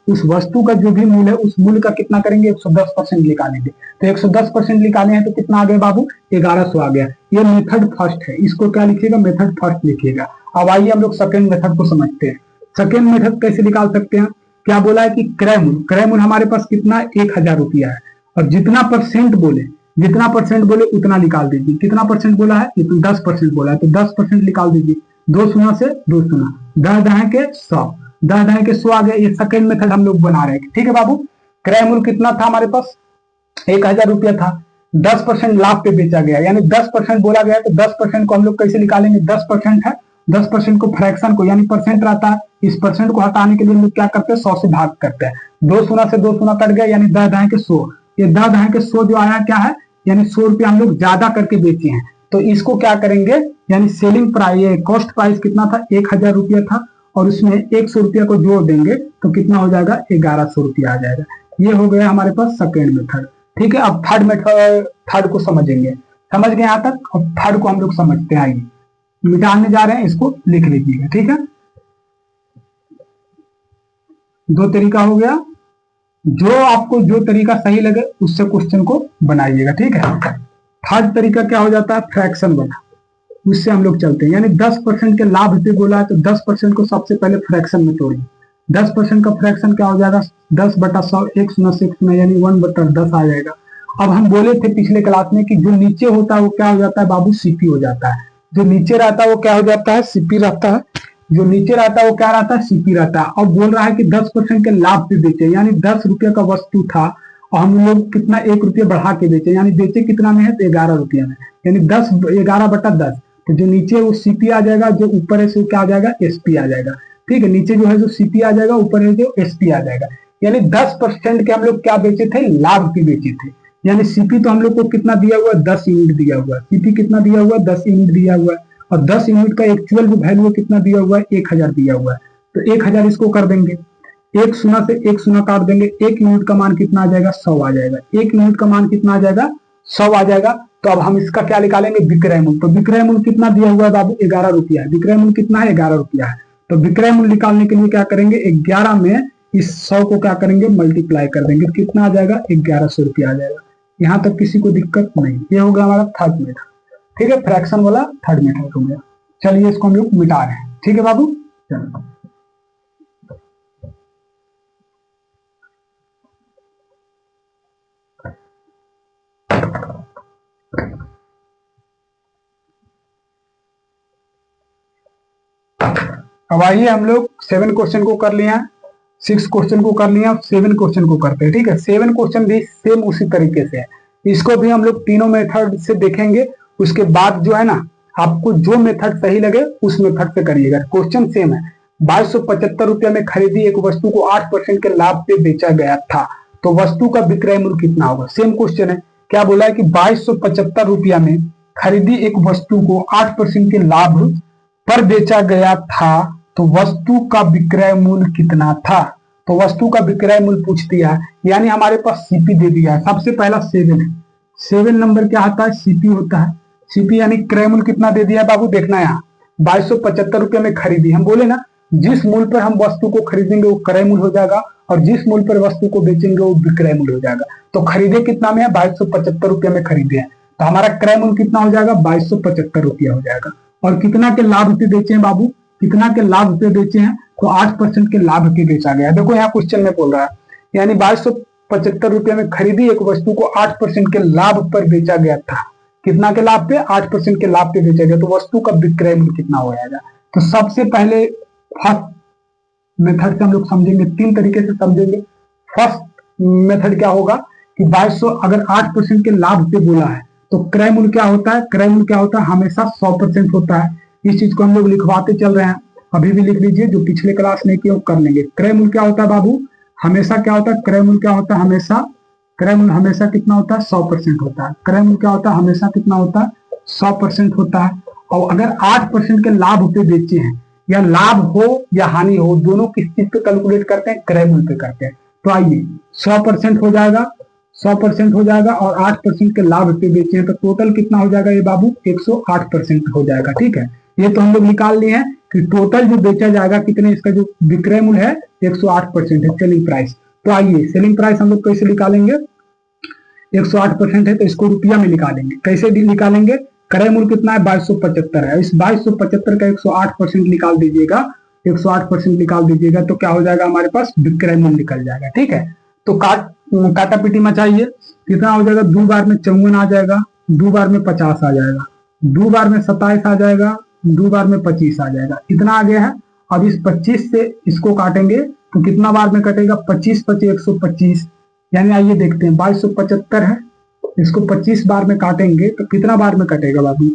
S1: उस वस्तु का जो भी मूल्य है उस मूल्य का कितना करेंगे, 110% निकालेंगे। तो 110% निकाले हैं तो कितना आ गया बाबू, 1100 आ गया। ये मेथड फर्स्ट है, इसको क्या लिखिएगा, मेथड फर्स्ट लिखिएगा। अब आइए हम लोग सेकंड मेथड को समझते हैं। सेकेंड मेथड कैसे निकाल सकते हैं, क्या बोला है कि क्रय मूल्य हमारे पास कितना, 1000 रुपया है, और जितना परसेंट बोले उतना निकाल दीजिए। कितना परसेंट बोला है, 10% बोला है, तो 10% निकाल दीजिए। 2 शून्य से 2 शून्य, 10 दहाई के 100, 10 दहाई के 100 आ गया। ये सेकेंड मेथड हम लोग बना रहे हैं। ठीक है बाबू, क्रय मूल्य कितना था हमारे पास, 1000 रुपया था, 10% लाभ पे बेचा गया, यानी 10% बोला गया, तो 10% को हम लोग कैसे निकालेंगे, 10% है, 10% को फ्रैक्शन को, यानी परसेंट रहता है, इस परसेंट को हटाने के लिए हम लोग क्या करते हैं, 100 से भाग करते हैं। 2 शून्य से 2 शून्य कट गया, यानी 10 दहाई के 100। ये 10 दहाई के 100 जो आया क्या है, यानी 100 रुपया हम लोग ज्यादा करके बेचे हैं। तो इसको क्या करेंगे, यानी सेलिंग प्राइस, कॉस्ट प्राइस कितना था, 1000 रुपया था, और उसमें 100 रुपया को जोड़ देंगे तो कितना हो जाएगा, 1100 रुपया आ जाएगा। ये हो गया हमारे पास सेकेंड मेथड। ठीक है, अब थर्ड मेथड, थर्ड को समझेंगे। समझ गए यहाँ तक, अब थर्ड को हम लोग समझते हैं। आइए मिटाने जा रहे हैं, इसको लिख लीजिएगा। ठीक है, 2 तरीका हो गया, जो आपको जो तरीका सही लगे उससे क्वेश्चन को बनाइएगा। ठीक है, थर्ड तरीका क्या हो जाता है, फ्रैक्शन वाला, उससे हम लोग चलते हैं। यानी 10% के लाभ पे बोला है तो 10% को सबसे पहले फ्रैक्शन में तोड़िए। 10% का फ्रैक्शन क्या हो जाएगा, 10/100, 1 शून्य से 1 शून्य, यानी 1/10 आ जाएगा। अब हम बोले थे पिछले क्लास में कि जो नीचे होता है वो क्या हो जाता है बाबू, सीपी हो जाता है। जो नीचे रहता है वो क्या हो जाता है, सीपी रहता है। जो नीचे रहता है वो क्या रहता है, सीपी रहता है। और बोल रहा है कि 10% के लाभ पे बेचे, यानी 10 रुपये का वस्तु था और हम लोग कितना, 1 रुपया बढ़ा के बेचे, यानी बेचे कितना में है, तो 11 रुपया में, यानी 11/10। तो जो नीचे वो सीपी आ जाएगा, जो ऊपर है सो क्या आ जाएगा, एसपी आ जाएगा। ठीक है, नीचे जो है जो सीपी आ जाएगा, ऊपर है जो एसपी आ जाएगा। यानी 10% के हम लोग क्या बेचे थे, लाभ पे बेचे थे। यानी सीपी तो हम लोग को कितना दिया हुआ है, 10 यूनिट दिया हुआ है। सीपी कितना दिया हुआ है, 10 यूनिट दिया हुआ है, और 10 यूनिट का एक्चुअल जो वैल्यू कितना दिया हुआ है, 1000 दिया हुआ है। तो 1000 इसको कर देंगे, 1 शून्य से 1 शून्य काट देंगे, 1 यूनिट का मान कितना आ जाएगा, 100 आ जाएगा। 1 यूनिट का मान कितना आ जाएगा, 100 आ जाएगा। तो अब हम इसका क्या निकालेंगे, विक्रय मूल्य। तो विक्रय मूल्य कितना दिया हुआ है बाबू, 11 रुपया है। विक्रय मूल्य कितना है, 11 रुपया है। तो विक्रय मूल्य निकालने के लिए क्या करेंगे, 11 में इस 100 को क्या करेंगे, मल्टीप्लाई कर देंगे, कितना आ जाएगा, 1100 रुपया आ जाएगा। यहाँ तक किसी को दिक्कत नहीं। ये हो गया हमारा थर्ड मेथड। ठीक है, फ्रैक्शन वाला थर्ड मेथड हो गया। चलिए इसको हम लोग मिटा रहे हैं। ठीक है बाबू, चलो अब आइए हम लोग 7 क्वेश्चन को कर लिया, 6 क्वेश्चन को कर लिया, 7 क्वेश्चन को करते हैं। ठीक है, 7 क्वेश्चन भी सेम उसी तरीके से है, इसको भी हम लोग तीनों मेथड से देखेंगे। उसके बाद जो है ना, आपको जो मेथड सही लगे उस मेथड से करिएगा। क्वेश्चन सेम है। 2275 में खरीदी एक वस्तु को 8% के लाभ पे बेचा गया था, तो वस्तु का विक्रय मूल्य कितना होगा? सेम क्वेश्चन है। क्या बोला है कि 2275 में खरीदी एक वस्तु को 8% के लाभ पर बेचा गया था, तो वस्तु का विक्रय मूल्य कितना था? तो वस्तु का विक्रय मूल्य पूछ दिया है, यानी हमारे पास सीपी दे दिया है। सबसे पहला 7 है, 7 नंबर क्या आता है? सीपी होता है। सीपी यानी क्रय मूल्य कितना दे दिया है बाबू? देखना यहाँ 2275 में खरीदी, हम बोले ना जिस मूल्य पर हम वस्तु को खरीदेंगे वो क्रय मूल्य हो जाएगा, और जिस मूल्य पर वस्तु को बेचेंगे वो विक्रय मूल्य हो जाएगा। तो खरीदे कितना में है? 2275 में खरीदे हैं, तो हमारा क्रय मूल्य कितना हो जाएगा? 2275 हो जाएगा। और कितना के लाभ पे बेचे हैं बाबू? कितना के लाभ पे बेचे हैं? तो 8% के लाभ पे बेचा गया। देखो यहाँ क्वेश्चन में बोल रहा है, यानी 2275 में खरीदी एक वस्तु को 8% के लाभ पर बेचा गया था। कितना के लाभ पे? 8% के लाभ पे बेचा गया, तो वस्तु का विक्रय मूल्य कितना हो जाएगा? तो सबसे पहले फर्स्ट मेथड से हम लोग समझेंगे, 3 तरीके से समझेंगे। फर्स्ट मेथड क्या होगा कि 2200 अगर 8% के लाभ पे बोला है तो क्रय मूल्य क्या होता है? क्रय मूल्य क्या होता है? हमेशा 100% होता है। इस चीज को हम लोग लिखवाते चल रहे हैं, अभी भी लिख लीजिए, जो पिछले क्लास नहीं किया वो कर लेंगे। क्रय मूल्य क्या होता है बाबू? हमेशा क्या होता है? क्रय मूल्य क्या होता है? हमेशा क्रय मूल्य हमेशा कितना होता है? 100% होता है। क्रय मूल्य क्या होता है? हमेशा कितना होता है? 100% होता है। और अगर 8% के लाभ पे बेचे हैं, या लाभ हो या हानि हो, दोनों किस चीज पे कैलकुलेट करते हैं? क्रय मूल्य पे करते हैं। तो आइए 100% हो जाएगा, 100% हो जाएगा, और 8% के लाभ पे बेचे हैं, तो टोटल कितना हो जाएगा ये बाबू? 108% हो जाएगा। ठीक है, ये तो हम लोग निकाल लिए हैं कि टोटल जो बेचा जाएगा कितने, इसका जो विक्रय मूल्य है 108% है, सेलिंग प्राइस। तो आइए सेलिंग प्राइस हम लोग कैसे निकालेंगे? 108% है तो इसको रुपया में निकालेंगे। कैसे निकालेंगे? क्रय मूल्य कितना है? 2275 है। इस 2275 का 108% निकाल दीजिएगा, 108% निकाल दीजिएगा, तो क्या हो जाएगा? हमारे पास विक्रय मूल्य निकल जाएगा। ठीक है, तो काटा पीटी मचाइए, कितना हो जाएगा? 2 बार में 54 आ जाएगा, 2 बार में 50 आ जाएगा, 2 बार में 27 आ जाएगा, 2 बार में 25 आ जाएगा। इतना आ गया है। अब इस 25 से इसको काटेंगे तो कितना बार में कटेगा? 25 25 125, यानी आइए देखते हैं 2275 है, इसको 25 बार में काटेंगे तो कितना बार में कटेगा बाबू?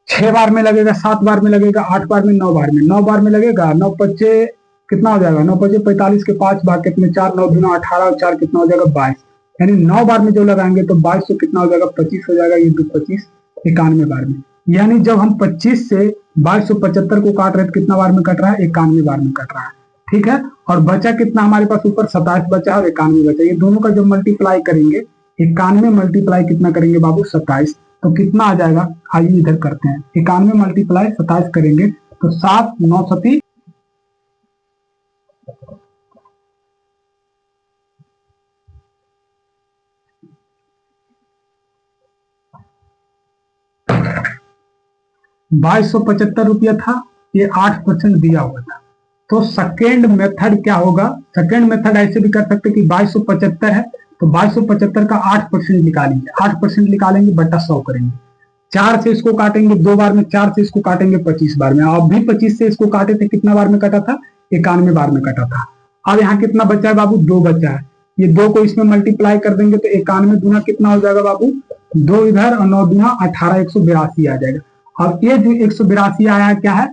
S1: 6 बार में लगेगा, 7 बार में लगेगा, 8 बार में, 9 बार में, 9 बार में लगेगा। 9 पच्चे कितना हो जाएगा? 9 पच्चे 45 के 5 भाग में 4, 9 दूना 18 और 4 कितना हो जाएगा? 22, यानी 9 बार में जो लगाएंगे तो 22 कितना हो जाएगा? 25 हो जाएगा। ये 2 25 91 बार में, यानी जब हम 25 से 2275 को काट रहे हैं तो कितना बार में कट रहा है? 91 बार में कट रहा है। ठीक है, और बचा कितना हमारे पास? ऊपर 27 बचा है और 91 बचा। ये दोनों का जब मल्टीप्लाई करेंगे, 91 मल्टीप्लाई कितना करेंगे बाबू? 27, तो कितना आ जाएगा? आइए इधर करते हैं, 91 मल्टीप्लाई 27 करेंगे तो 7 9 सती 2275 रुपया था, ये 8% दिया हुआ था। तो सेकेंड मेथड क्या होगा? सेकेंड मेथड ऐसे भी कर सकते कि 2275 है तो 2275 का 8% निकालेंगे, 8% निकालेंगे बटा 100 करेंगे, 4 से इसको काटेंगे 2 बार में, 4 से इसको काटेंगे 25 बार में। अब भी 25 से इसको काटे थे, कितना बार में कटा था? 91 बार में कटा था। अब यहाँ कितना बचा है बाबू? 2 बचा है। ये 2 को इसमें मल्टीप्लाई कर देंगे तो 91 दूना कितना हो जाएगा बाबू? 2 इधर और 9 दूना 18, 182 आ जाएगा। अब ये जो 182 आया है क्या है?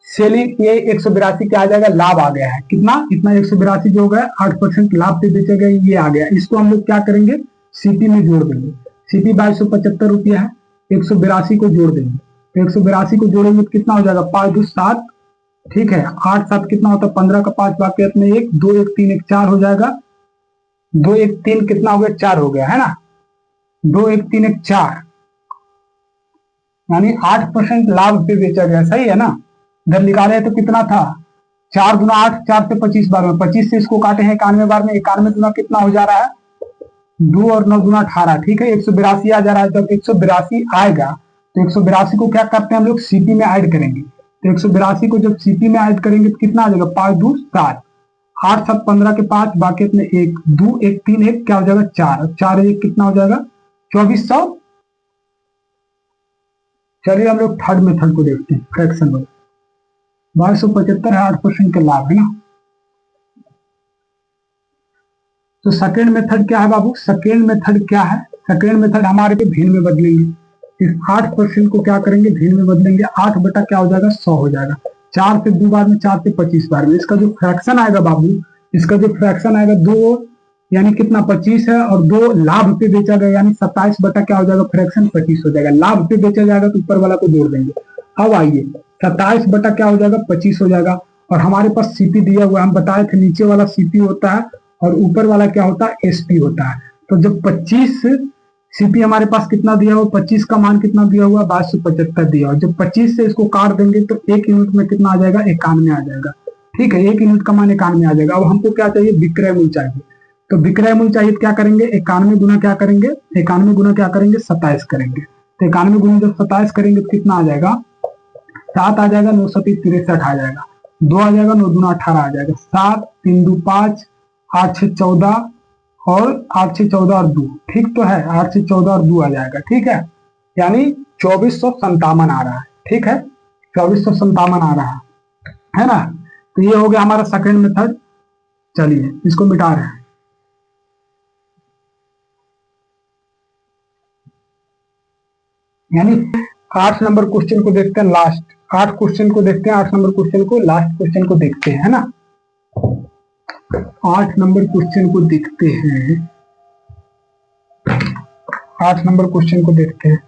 S1: सेलिंग। ये 182 क्या आ जाएगा? लाभ आ गया है। कितना? इतना 182 जो हो गया 8% लाभ पे बेचे गए, ये आ गया। इसको हम लोग क्या करेंगे? सीपी में जोड़ देंगे। सीपी 2275 रुपया है, 182 को जोड़ देंगे, तो 182 को जोड़ेंगे तो कितना हो जाएगा? 5 2 7, ठीक है, 8 7 कितना होता है? 15 का 5 बाकी में 1, 2 1 3 1 4 हो जाएगा। 2 1 3 कितना हो गया? 4 हो गया है ना। 2 1 3 1 4, यानी 8% लाभ पे बेचा गया। सही है ना। इधर निकाले तो कितना था? 4 गुना 8, 4 से 25 बार में, 25 से इसको काटे हैं 91 बार में, 91 गुना कितना हो जा रहा है? 2 और 9 गुना 18, ठीक है, 182 आ जा रहा है। जब 182 आएगा तो 182 को क्या करते हैं हम लोग? सीपी में ऐड करेंगे। तो 182 को जब सीपी में ऐड करेंगे तो कितना आ जाएगा? 5 2 7, 8 7 15 के 5 बाकी में 1 2 1 3 1 क्या हो जाएगा? 4, 4 1 कितना हो जाएगा? 2400। चलिए हम लोग थर्ड मेथड को देखते हैं, फ्रैक्शन वाला। 2275 है, 8% का लाभ है ना। तो सेकेंड मेथड क्या है बाबू? सेकेंड मेथड क्या है? सेकेंड मेथड हमारे पे भिन्न में बदलेंगे। इस 8% को क्या करेंगे? भिन्न में बदलेंगे। 8 बटा क्या हो जाएगा? 100 हो जाएगा। 4 से 2 बार में, 4 से 25 बार में। इसका जो फ्रैक्शन आएगा बाबू, इसका जो फ्रैक्शन आएगा 2 यानी कितना? 25 है, और 2 लाभ पे बेचा गया यानी 27 बटा क्या हो जाएगा? फ्रैक्शन 25 हो जाएगा। लाभ पे बेचा जाएगा तो ऊपर वाला को जोड़ देंगे। अब आइए 27 बटा क्या हो जाएगा? 25 हो जाएगा। और हमारे पास सीपी दिया हुआ है, हम बताए थे नीचे वाला सीपी होता है और ऊपर वाला क्या होता है? एसपी होता है। तो जब 25 सीपी हमारे पास कितना दिया हुआ? 25 का मान कितना दिया हुआ? 2275 दिया हुआ। जब 25 से इसको काट देंगे तो 1 यूनिट में कितना आ जाएगा? 91 आ जाएगा। ठीक है, 1 यूनिट का मान 91 आ जाएगा। अब हमको क्या चाहिए? विक्रय मूल्य चाहिए। तो विक्रय मूल्य चाहिए तो क्या करेंगे? 91 गुना क्या करेंगे? 91 गुना क्या करेंगे? 27 करेंगे। तो 91 गुना जब 27 करेंगे तो कितना आ जाएगा? 7 आ जाएगा, 9 7 63 आ जाएगा, 2 आ जाएगा, 9 दूना 18 आ जाएगा, 7 3 2 5, 8 6 14 और 8 6 14 और 2, ठीक तो है, 8 6 14 और 2 आ जाएगा। ठीक है, यानी 2457 आ रहा है। ठीक है, 2457 आ रहा है ना। तो ये हो गया हमारा सेकंड मेथड। चलिए इसको मिटा रहे हैं। यानी 8 नंबर क्वेश्चन को देखते हैं लास्ट। 8 क्वेश्चन को देखते हैं, 8 नंबर क्वेश्चन को, लास्ट क्वेश्चन को देखते हैं, है ना। 8 नंबर क्वेश्चन को देखते हैं, 8 नंबर क्वेश्चन को देखते हैं।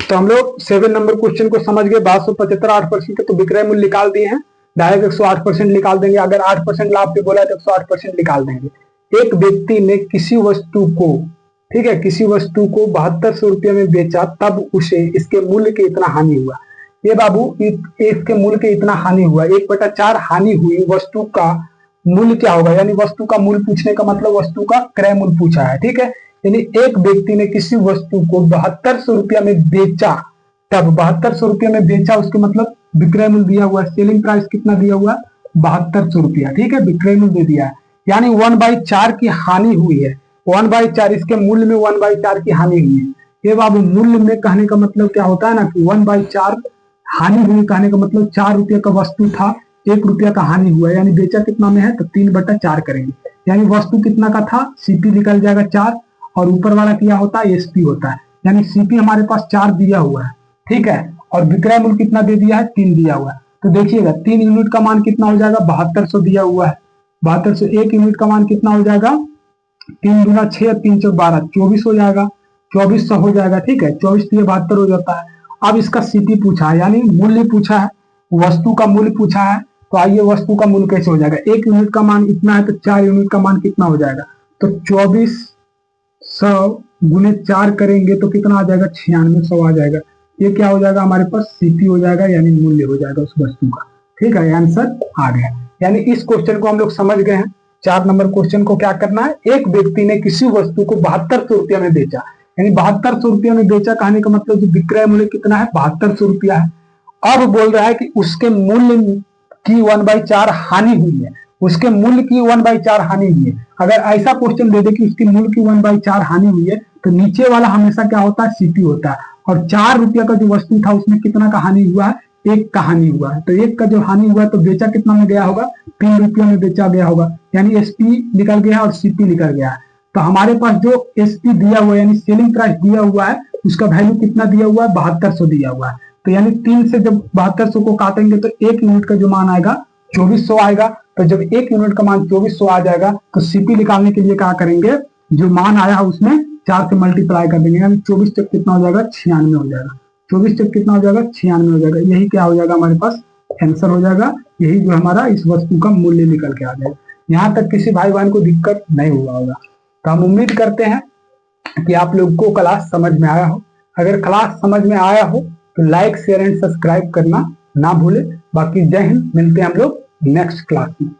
S1: तो हम लोग 7 नंबर क्वेश्चन को समझ गए। 1275 8% तो विक्रय मूल्य निकाल दिए हैं, डायरेक्ट 108% निकाल देंगे। अगर 8% लाभ पे बोला है तो 108% निकाल देंगे। एक व्यक्ति ने किसी वस्तु को, ठीक है, किसी वस्तु को 7200 रुपये में बेचा, तब उसे इसके मूल्य के इतना हानि हुआ। ये बाबू इसके मूल्य के इतना हानि हुआ, 1/4 हानि हुई। वस्तु का मूल्य क्या होगा? यानी वस्तु का मूल्य पूछने का मतलब वस्तु का क्रय मूल्य पूछा है। ठीक है, यानी एक व्यक्ति ने किसी वस्तु को 7200 रुपया में बेचा, तब 7200 रुपया में बेचा, उसके मतलब विक्रय मूल्य दिया हुआ है। सेलिंग प्राइस कितना दिया हुआ है? 7200 रुपया। ठीक है, विक्रय मूल्य दे दिया है, यानी 1/4 की हानि हुई है। 1/4 इसके मूल्य में 1/4 की हानि हुई है। ये बाबू मूल्य में कहने का मतलब क्या होता है ना कि 1/4 हानि हुई, कहने का मतलब 4 रुपये का वस्तु था, 1 रुपया का हानि हुआ, यानी बेचा कितना में है? तो 3/4 करेंगे। यानी वस्तु कितना का था? सीपी निकल जाएगा 4, और ऊपर वाला क्या होता है? एसपी होता है। यानी सीपी हमारे पास 4 दिया हुआ है, ठीक है, और विक्रय मूल्य कितना दे दिया है? 3 दिया हुआ है। तो देखिएगा 3 यूनिट का मान कितना हो जाएगा? 7200 दिया हुआ है। 7200, 1 यूनिट का मान कितना हो जाएगा? 3 दूना 6, 3 चौक 12, 24 हो जाएगा, 2400 हो जाएगा। ठीक है, 24 3 72 हो जाता है। अब इसका सीपी पूछा है, यानी मूल्य पूछा है, वस्तु का मूल्य पूछा है। तो आइए वस्तु का मूल्य कैसे हो जाएगा? 1 यूनिट का मान इतना है तो 4 यूनिट का मान कितना हो जाएगा? तो 2400 गुने 4 करेंगे तो कितना आ जाएगा? 9600 आ जाएगा। ये क्या हो जाएगा? हमारे पास सीपी हो जाएगा, यानी मूल्य हो जाएगा उस वस्तु का। ठीक है, आंसर आ गया। यानी इस क्वेश्चन को हम लोग समझ गए हैं। 4 नंबर क्वेश्चन को क्या करना है? एक व्यक्ति ने किसी वस्तु को 7200 रुपया में बेचा, यानी 7200 रुपया में बेचा, कहने का मतलब जो विक्रय मूल्य कितना है? 7200 रुपया है। अब बोल रहा है कि उसके मूल्य की 1/4 हानि हुई है, उसके मूल्य की 1/4 हानि हुई है। अगर ऐसा क्वेश्चन दे दे कि उसके मूल्य की 1/4 हानि हुई है, तो नीचे वाला हमेशा क्या होता है? सीपी होता है। और 4 रुपया का जो वस्तु था उसमें कितना का हानि हुआ है? 1 का हानि हुआ है। तो 1 का जो हानि हुआ है तो बेचा कितना में गया होगा? 3 रुपया में बेचा गया होगा, यानी एसपी निकल गया और सीपी निकल गया है। तो हमारे पास जो एसपी दिया हुआ है, यानी सेलिंग प्राइस दिया हुआ है, उसका वैल्यू कितना दिया हुआ है? 7200 दिया हुआ है। तो यानी 3 से जब 7200 को काटेंगे तो 1 यूनिट का जो मान आएगा 2400 आएगा। तो जब 1 यूनिट का मान 2400 आ जाएगा तो सीपी निकालने के लिए क्या करेंगे? जो मान आया है उसमें 4 से मल्टीप्लाई कर देंगे, यानी 24 तक कितना हो जाएगा? 96 हो जाएगा। 24 तक कितना हो जाएगा? 96 हो जाएगा। यही क्या हो जाएगा? हमारे पास आंसर हो जाएगा। यही जो हमारा इस वस्तु का मूल्य निकल के आ जाएगा। यहाँ तक किसी भाई बहन को दिक्कत नहीं हुआ होगा। तो हम उम्मीद करते हैं कि आप लोग को क्लास समझ में आया हो। अगर क्लास समझ में आया हो तो लाइक शेयर एंड सब्सक्राइब करना ना भूले। बाकी जय हिंद, मिलते हैं हम लोग नेक्स्ट क्लास में।